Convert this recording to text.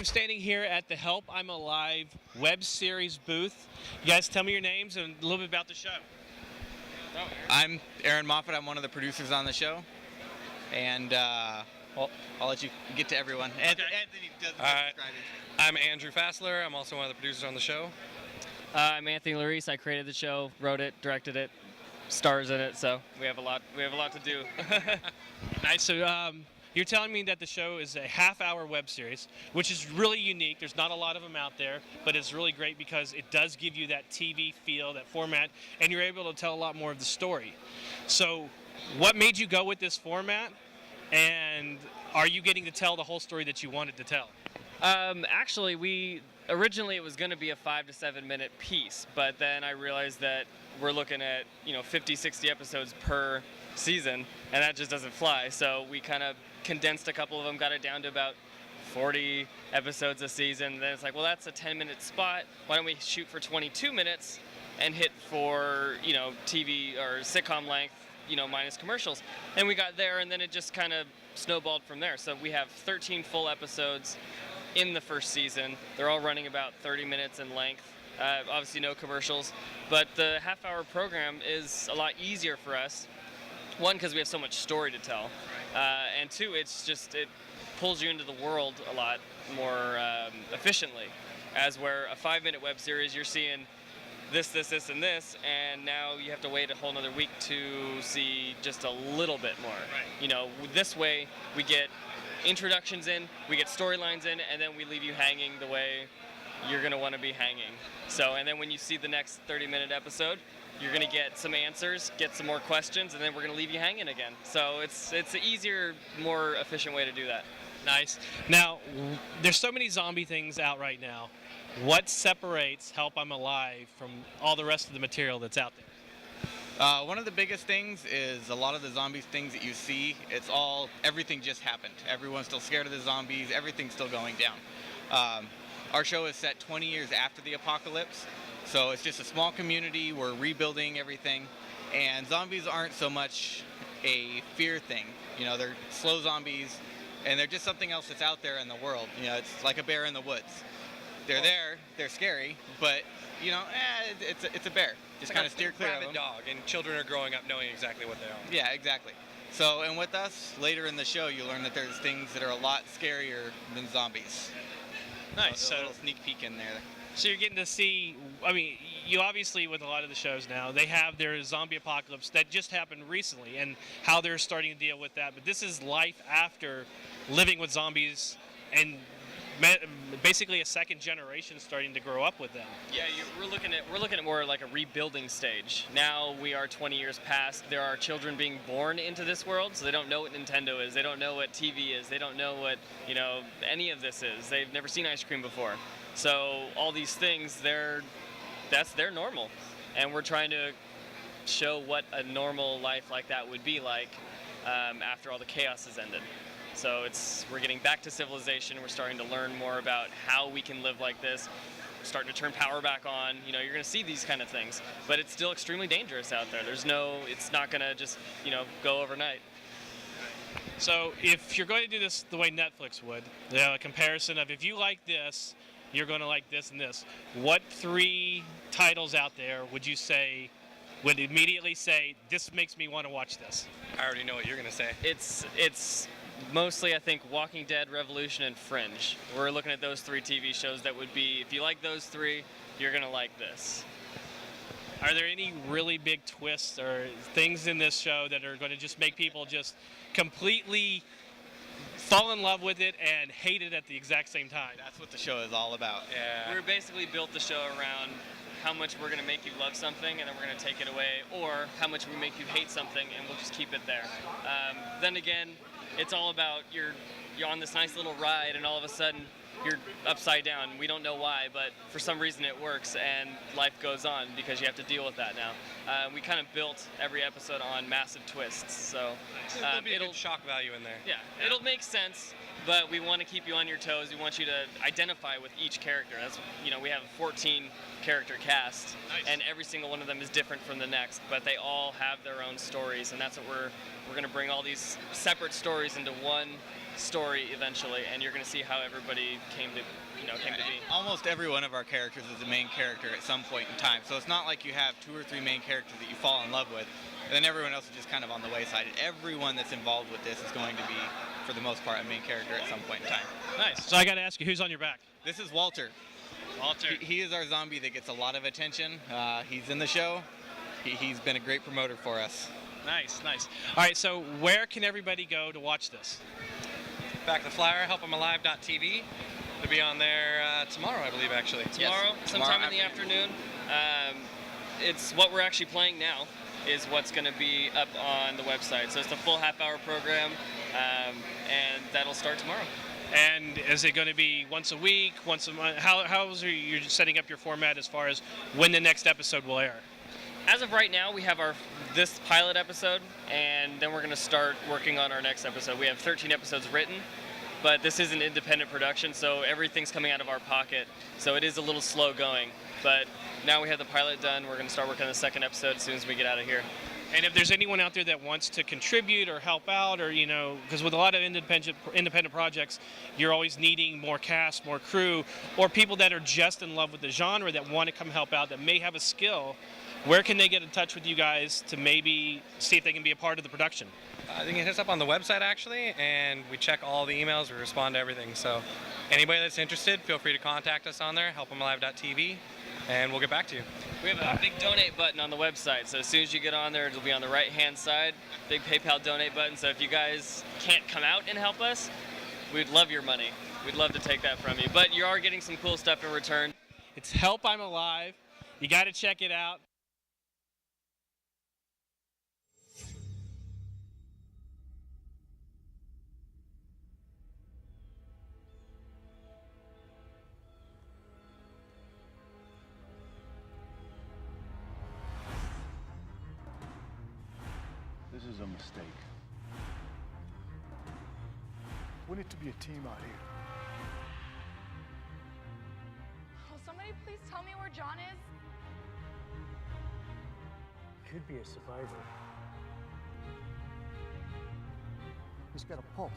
I'm standing here at the Help I'm Alive web series booth. You guys tell me your names and a little bit about the show. I'm Aaron Moffat. I'm one of the producers on the show. And well, I'll let you get to everyone. Okay. Anthony does describe it. I'm Andrew Fassler. I'm also one of the producers on the show. I'm Anthony Larice. I created the show, wrote it, directed it, stars in it. So we have a lot to do. Nice. So you're telling me that the show is a half-hour web series, which is really unique. There's not a lot of them out there, but it's really great because it does give you that TV feel, that format, and you're able to tell a lot more of the story. So what made you go with this format, and are you getting to tell the whole story that you wanted to tell? Actually, originally it was going to be a 5 to 7 minute piece, but then I realized that we're looking at 50, 60 episodes per season, and that just doesn't fly. So we kind of condensed a couple of them, got it down to about 40 episodes a season. Then it's like, well, that's a 10-minute spot. Why don't we shoot for 22 minutes and hit for TV or sitcom length, minus commercials? And we got there, and then it just kind of snowballed from there. So we have 13 full episodes in the first season. They're all running about 30 minutes in length. Obviously no commercials, but the half-hour program is a lot easier for us. One, because we have so much story to tell, and two, it pulls you into the world a lot more efficiently. As where a 5-minute web series, you're seeing this, and this, and now you have to wait a whole another week to see just a little bit more. Right. This way we get introductions in, we get storylines in, and then we leave you hanging the way you're going to want to be hanging. So, and then when you see the next 30-minute episode, you're going to get some answers, get some more questions, and then we're going to leave you hanging again. So it's an easier, more efficient way to do that. Nice. Now, there's so many zombie things out right now. What separates Help I'm Alive from all the rest of the material that's out there? One of the biggest things is a lot of the zombies things that you see, everything just happened. Everyone's still scared of the zombies, everything's still going down. Our show is set 20 years after the apocalypse, so it's just a small community, we're rebuilding everything, and zombies aren't so much a fear thing. They're slow zombies, and they're just something else that's out there in the world. It's like a bear in the woods. They're there, they're scary, but it's a bear. Just kind of steer clear of them. Rabid dog, and children are growing up knowing exactly what they are. Yeah, exactly. So, and with us, later in the show, you learn that there's things that are a lot scarier than zombies. Nice. So a little sneak peek in there. So you're getting to see, you obviously, with a lot of the shows now, they have their zombie apocalypse that just happened recently and how they're starting to deal with that. But this is life after living with zombies and basically a second generation starting to grow up with them. Yeah, we're looking at more like a rebuilding stage. Now we are 20 years past. There are children being born into this world, so they don't know what Nintendo is. They don't know what TV is. They don't know what any of this is. They've never seen ice cream before. So all these things, that's their normal, and we're trying to show what a normal life like that would be like after all the chaos has ended. So we're getting back to civilization. We're starting to learn more about how we can live like this. We're starting to turn power back on. You're going to see these kind of things, but it's still extremely dangerous out there. It's not going to just, go overnight. So if you're going to do this the way Netflix would, a comparison of if you like this, you're going to like this and this. What 3 titles out there would you say would immediately say, this makes me want to watch this? I already know what you're going to say. It's mostly, I think, Walking Dead, Revolution, and Fringe. We're looking at those 3 TV shows that would be, if you like those 3, you're going to like this. Are there any really big twists or things in this show that are going to just make people just completely fall in love with it and hate it at the exact same time? That's what the show is all about. Yeah. We basically built the show around how much we're going to make you love something and then we're going to take it away, or how much we make you hate something and we'll just keep it there. Then again, it's all about you're on this nice little ride and all of a sudden you're upside down. We don't know why, but for some reason it works and life goes on because you have to deal with that now. We kind of built every episode on massive twists, so there'll be a good shock value in there. Yeah, it'll make sense, but we want to keep you on your toes. We want you to identify with each character. That's we have a 14 character cast, and every single one of them is different from the next, but they all have their own stories, and that's what we're going to bring all these separate stories into one story eventually, and you're going to see how everybody came to be. Almost every one of our characters is a main character at some point in time. So it's not like you have 2 or 3 main characters that you fall in love with, and then everyone else is just kind of on the wayside. Everyone that's involved with this is going to be, for the most part, a main character at some point in time. Nice. So I got to ask you, who's on your back? This is Walter. Walter. He is our zombie that gets a lot of attention. He's in the show. He's been a great promoter for us. Nice, nice. All right, so where can everybody go to watch this? Back the flyer, helpemalive.tv. To be on there tomorrow, I believe, actually. Tomorrow, sometime in the afternoon. It's what we're actually playing now is what's going to be up on the website. So it's a full half-hour program, and that'll start tomorrow. And is it going to be once a week, once a month? How is you setting up your format as far as when the next episode will air? As of right now, we have this pilot episode, and then we're going to start working on our next episode. We have 13 episodes written, but this is an independent production, so everything's coming out of our pocket. So it is a little slow going, but now we have the pilot done. We're going to start working on the second episode as soon as we get out of here. And if there's anyone out there that wants to contribute or help out, or because with a lot of independent projects, you're always needing more cast, more crew, or people that are just in love with the genre that want to come help out, that may have a skill, where can they get in touch with you guys to maybe see if they can be a part of the production? I think it hits up on the website, actually, and we check all the emails, we respond to everything. So anybody that's interested, feel free to contact us on there, helpemalive.tv, and we'll get back to you. We have a big donate button on the website, so as soon as you get on there, it'll be on the right-hand side, big PayPal donate button. So if you guys can't come out and help us, we'd love your money. We'd love to take that from you. But you are getting some cool stuff in return. It's Help I'm Alive. You got to check it out. This is a mistake. We need to be a team out here. Will somebody please tell me where John is? Could be a survivor. He's got a pulse.